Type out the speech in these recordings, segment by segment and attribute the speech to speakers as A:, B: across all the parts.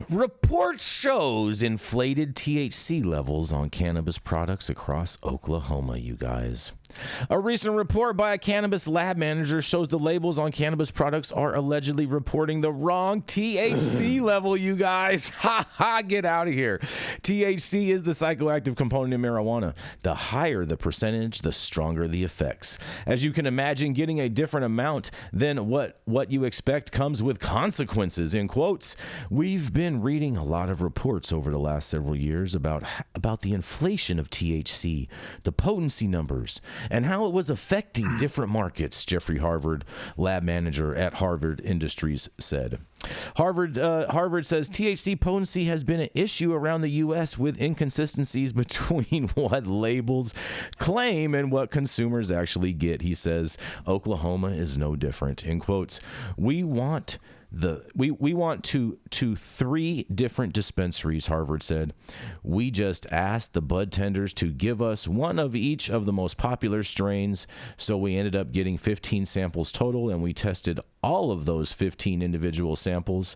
A: Report shows inflated THC levels on cannabis products across Oklahoma, you guys. A recent report by a cannabis lab manager shows the labels on cannabis products are allegedly reporting the wrong THC level, you guys. Ha ha, get out of here. THC is the psychoactive component in marijuana. The higher the percentage, the stronger the effects. As you can imagine, getting a different amount than what you expect comes with consequences, in quotes. We've been reading a lot of reports over the last several years about the inflation of THC, the potency numbers, and how it was affecting different markets, Jeffrey Harvard, lab manager at Harvard Industries, said. Harvard says THC potency has been an issue around the U.S. with inconsistencies between what labels claim and what consumers actually get. He says Oklahoma is no different. In quotes, we want to 3 different dispensaries, Harvard said. We just asked the bud tenders to give us one of each of the most popular strains, so we ended up getting 15 samples total, and we tested all of those 15 individual samples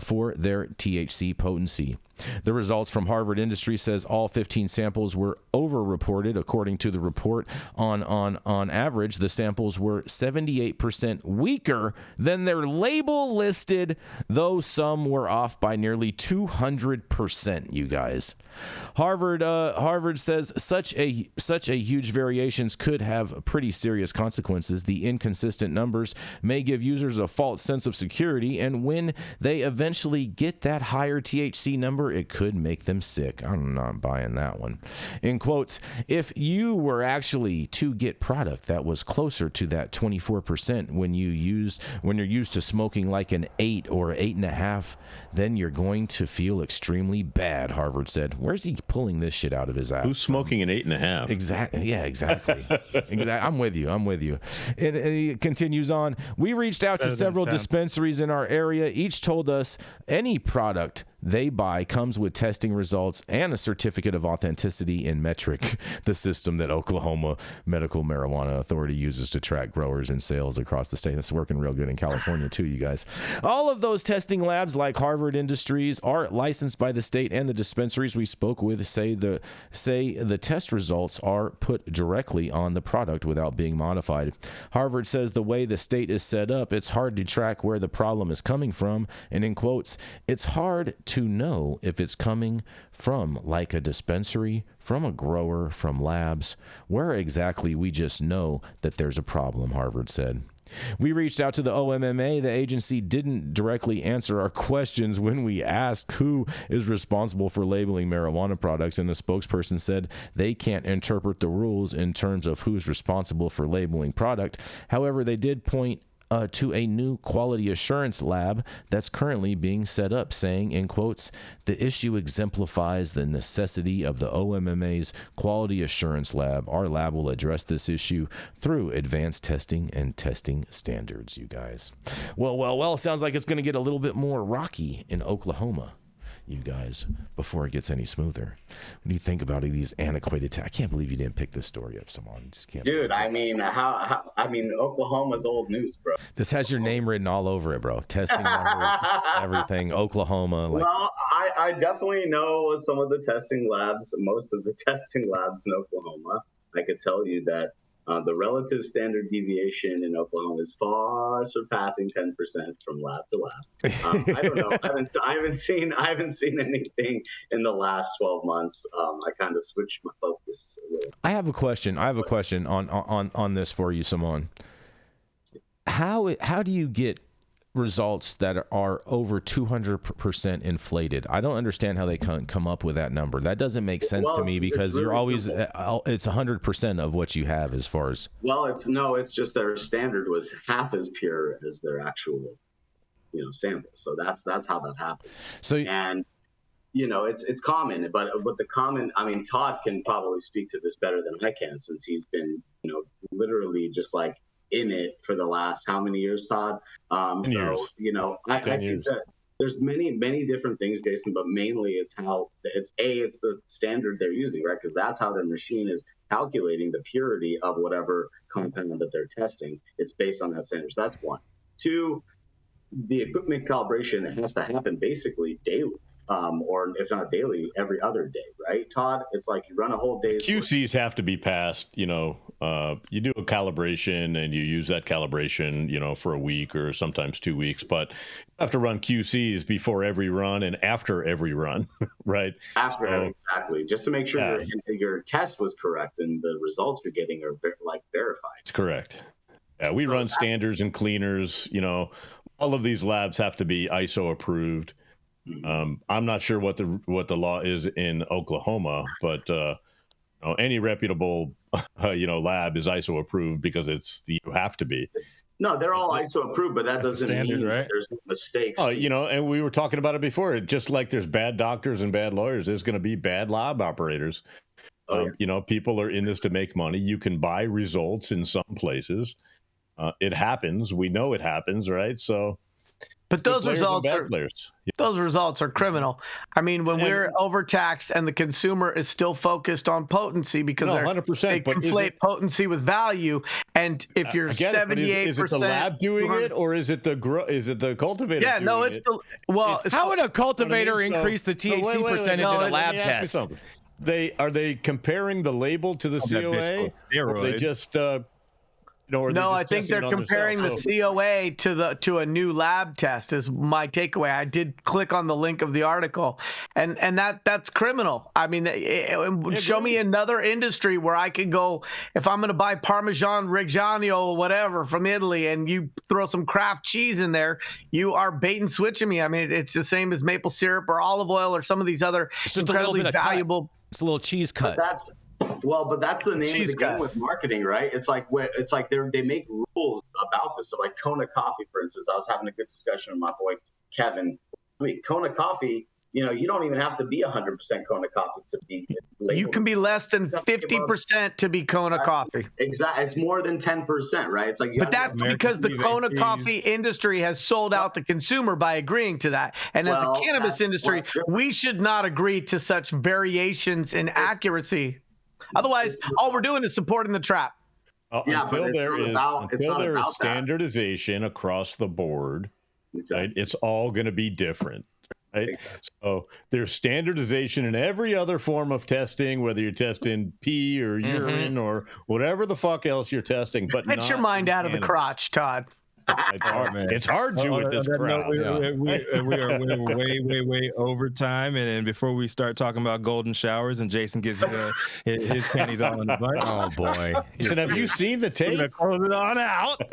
A: for their THC potency. The results from Harvard Industry says all 15 samples were over-reported. According to the report, on average, the samples were 78% weaker than their label listed, though some were off by nearly 200%, you guys. Harvard says such a huge variations could have pretty serious consequences. The inconsistent numbers may give users a false sense of security, and when they eventually get that higher THC number, it could make them sick. I'm not buying that one. In quotes, if you were actually to get product that was closer to that 24% when you're used to smoking like an 8 or 8.5, then you're going to feel extremely bad, Harvard said. Where's he pulling this shit out of his ass?
B: Who's smoking an 8.5?
A: Exactly. Yeah, exactly. I'm with you. And he continues on. We reached out to several dispensaries in our area. Each told us any product they buy comes with testing results and a certificate of authenticity in Metric, the system that Oklahoma Medical Marijuana Authority uses to track growers and sales across the state. That's working real good in California too, you guys. All of those testing labs, like Harvard Industries, are licensed by the state, and the dispensaries we spoke with say the test results are put directly on the product without being modified. Harvard says the way the state is set up, it's hard to track where the problem is coming from, and in quotes, it's hard to know if it's coming from like a dispensary, from a grower, from labs, where exactly we just know that there's a problem, Harvard said. We reached out to the OMMA. The agency didn't directly answer our questions when we asked who is responsible for labeling marijuana products, and the spokesperson said they can't interpret the rules in terms of who's responsible for labeling product. However, they did point to a new quality assurance lab that's currently being set up, saying, in quotes, the issue exemplifies the necessity of the OMMA's quality assurance lab. Our lab will address this issue through advanced testing and testing standards, you guys. Well, sounds like it's going to get a little bit more rocky in Oklahoma, you guys, before it gets any smoother. When you think about it, these antiquated I can't believe you didn't pick this story up, Simon. Just can't.
C: Dude, I mean, Oklahoma's old news, bro.
A: This has your name written all over it, bro. Testing numbers, everything. Oklahoma.
C: Well, I definitely know some of the testing labs, most of the testing labs in Oklahoma. I could tell you that the relative standard deviation in Oklahoma is far surpassing 10% from lab to lab. I don't know. I haven't seen anything in the last 12 months. I kind of switched my focus a little.
A: I have a question on this for you, Simone. How do you get results that are over 200% inflated? I don't understand how they come up with that number. That doesn't make sense to me, because you're always it's 100% of what you have as far as.
C: Well, it's just their standard was half as pure as their actual, sample. So that's how that happens.
A: So
C: it's common, but the common, Todd can probably speak to this better than I can, since he's been literally just like in it for the last how many years, Todd? I think that there's many different things, Jason, but mainly it's the standard they're using, right? Because that's how their machine is calculating the purity of whatever compound that they're testing. It's based on that standard. So that's one. Two, the equipment calibration has to happen basically daily, or if not daily, every other day, right, Todd? It's like you run a whole day's
B: QCs have to be passed. You do a calibration and you use that calibration, for a week or sometimes 2 weeks, but you have to run QCs before every run and after every run, right?
C: Exactly, just to make sure your test was correct and the results you're getting are verified.
B: It's correct. Yeah, we run standards and cleaners. All of these labs have to be ISO approved. I'm not sure what the law is in Oklahoma, but any reputable lab is ISO approved because you have to be.
C: No, they're all ISO approved, but that doesn't mean
D: right?
C: there's mistakes.
B: Oh, and we were talking about it before. Just like there's bad doctors and bad lawyers, there's going to be bad lab operators. People are in this to make money. You can buy results in some places. It happens. We know it happens, right? So,
E: but those results are criminal. I mean, when we're overtaxed and the consumer is still focused on potency because they conflate potency with value, and if you're 78%,
B: is it the lab doing it, or is it the cultivator?
E: Yeah, no, it's
A: how would a cultivator increase the THC percentage in a lab test?
B: Are they comparing the label to the COA? Or they just
E: no, I think they're comparing the COA to a new lab test is my takeaway. I did click on the link of the article, and that's criminal. I mean, show me another industry where I could go, if I'm going to buy Parmesan Reggiano or whatever from Italy, and you throw some Kraft cheese in there, you are bait and switching me. I mean, it's the same as maple syrup or olive oil or some of they're incredibly valuable.
A: It's a little cheese cut.
C: But that's the name of the game with marketing, right? It's like they make rules about this. So like Kona Coffee, for instance, I was having a good discussion with my boy Kevin. Kona Coffee, you don't even have to be 100% Kona Coffee to be labeled.
E: You can be less than 50% to be Kona Coffee.
C: Exactly, it's more than 10%, right? It's like,
E: but that's because the Kona coffee industry has sold out the consumer by agreeing to that. And as a cannabis industry, we should not agree to such variations in accuracy. Otherwise, all we're doing is supporting the trap.
B: Until there is standardization across the board, right, it's all going to be different. Right? Exactly. So there's standardization in every other form of testing, whether you're testing pee or urine or whatever the fuck else you're testing. But
E: get your mind out of the crotch, Todd.
B: It's hard to with this crowd.
D: We are way over time, and before we start talking about golden showers and Jason gets his panties all in the bunch.
A: Oh boy!
B: Listen, have you seen the tape?
D: We're gonna close it on out.